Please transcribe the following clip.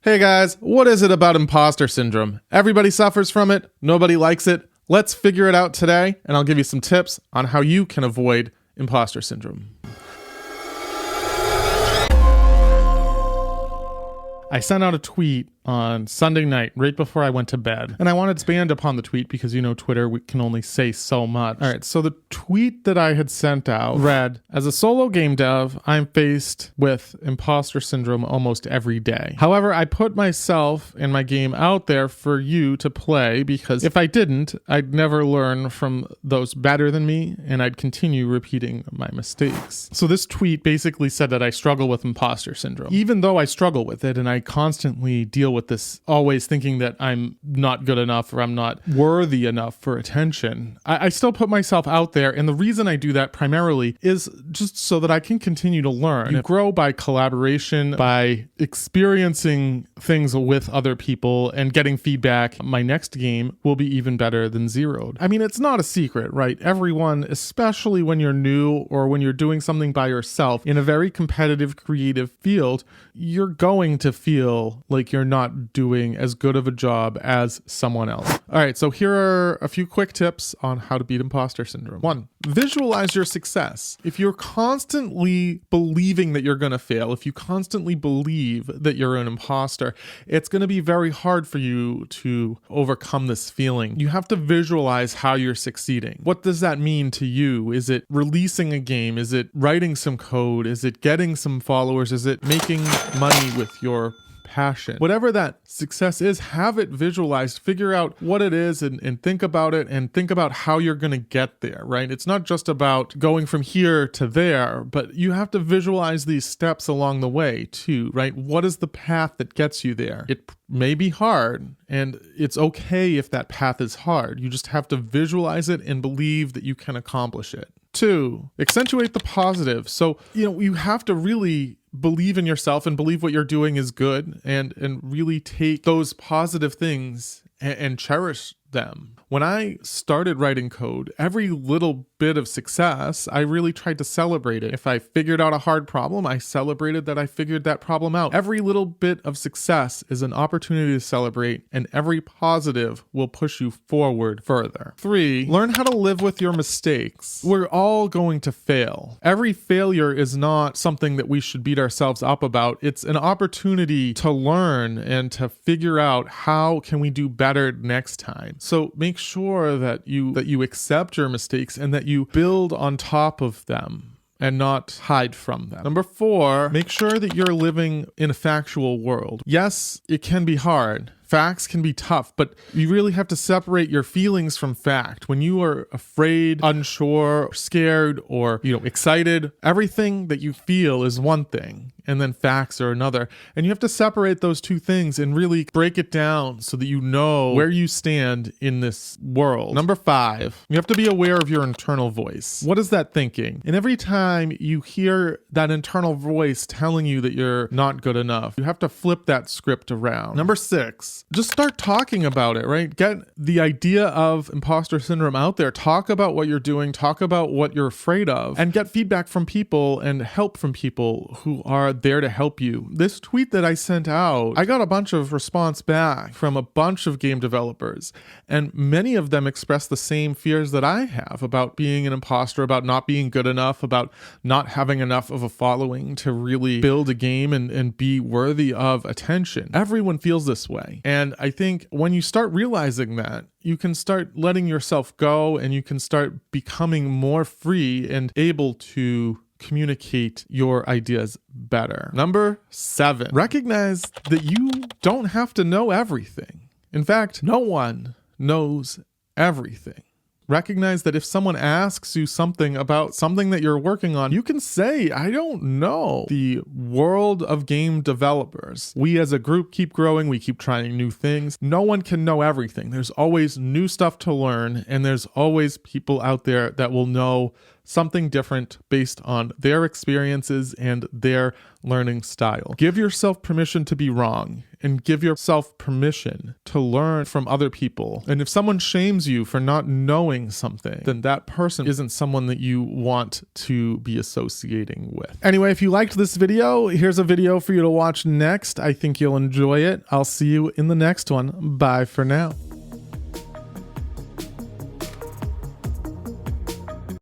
Hey guys, what is it about imposter syndrome? Everybody suffers from it, nobody likes it. Let's figure it out today, and I'll give you some tips on how you can avoid imposter syndrome. I sent out a tweet on Sunday night, right before I went to bed. And I wanted to expand upon the tweet because, you know, Twitter, we can only say so much. All right, so the tweet that I had sent out read, as a solo game dev, I'm faced with imposter syndrome almost every day. However, I put myself and my game out there for you to play because if I didn't, I'd never learn from those better than me and I'd continue repeating my mistakes. So this tweet basically said that I struggle with imposter syndrome. Even though I struggle with it and I constantly deal with this, always thinking that I'm not good enough or I'm not worthy enough for attention, I still put myself out there. And the reason I do that primarily is just so that I can continue to learn. You grow by collaboration, by experiencing things with other people and getting feedback. My next game will be even better than zeroed. I mean, it's not a secret, right? Everyone, especially when you're new or when you're doing something by yourself in a very competitive, creative field, you're going to feel like you're not doing as good of a job as someone else. All right, so here are a few quick tips on how to beat imposter syndrome. 1, visualize your success. If you're constantly believing that you're going to fail, if you constantly believe that you're an imposter, it's going to be very hard for you to overcome this feeling. You have to visualize how you're succeeding. What does that mean to you? Is it releasing a game? Is it writing some code? Is it getting some followers? Is it making money with your passion? Whatever that success is, have it visualized, figure out what it is and think about it and think about how you're going to get there, right? It's not just about going from here to there, but you have to visualize these steps along the way too, right? What is the path that gets you there? It may be hard and it's okay if that path is hard. You just have to visualize it and believe that you can accomplish it. 2, accentuate the positive. So, you have to really believe in yourself and believe what you're doing is good and really take those positive things and cherish them. When I started writing code, every little bit of success, I really tried to celebrate it. If I figured out a hard problem, I celebrated that I figured that problem out. Every little bit of success is an opportunity to celebrate, and every positive will push you forward further. 3, learn how to live with your mistakes. We're all going to fail. Every failure is not something that we should beat ourselves up about. It's an opportunity to learn and to figure out how can we do better next time. So make sure that you accept your mistakes and that you build on top of them and not hide from them. 4, make sure that you're living in a factual world. Yes, it can be hard. Facts can be tough, but you really have to separate your feelings from fact. When you are afraid, unsure, scared, or excited, everything that you feel is one thing, and then facts are another. And you have to separate those two things and really break it down so that you know where you stand in this world. 5, you have to be aware of your internal voice. What is that thinking? And every time you hear that internal voice telling you that you're not good enough, you have to flip that script around. 6, just start talking about it, right? Get the idea of imposter syndrome out there. Talk about what you're doing, talk about what you're afraid of, and get feedback from people and help from people who are there to help you. This tweet that I sent out, I got a bunch of response back from a bunch of game developers, and many of them expressed the same fears that I have about being an imposter, about not being good enough, about not having enough of a following to really build a game and be worthy of attention. Everyone feels this way. And I think when you start realizing that, you can start letting yourself go and you can start becoming more free and able to communicate your ideas better. 7, recognize that you don't have to know everything. In fact, no one knows everything. Recognize that if someone asks you something about something that you're working on, you can say, I don't know. The world of game developers, we as a group keep growing, we keep trying new things. No one can know everything. There's always new stuff to learn, and there's always people out there that will know something different based on their experiences and their learning style. Give yourself permission to be wrong and give yourself permission to learn from other people. And if someone shames you for not knowing something, then that person isn't someone that you want to be associating with. Anyway, if you liked this video, here's a video for you to watch next. I think you'll enjoy it. I'll see you in the next one. Bye for now.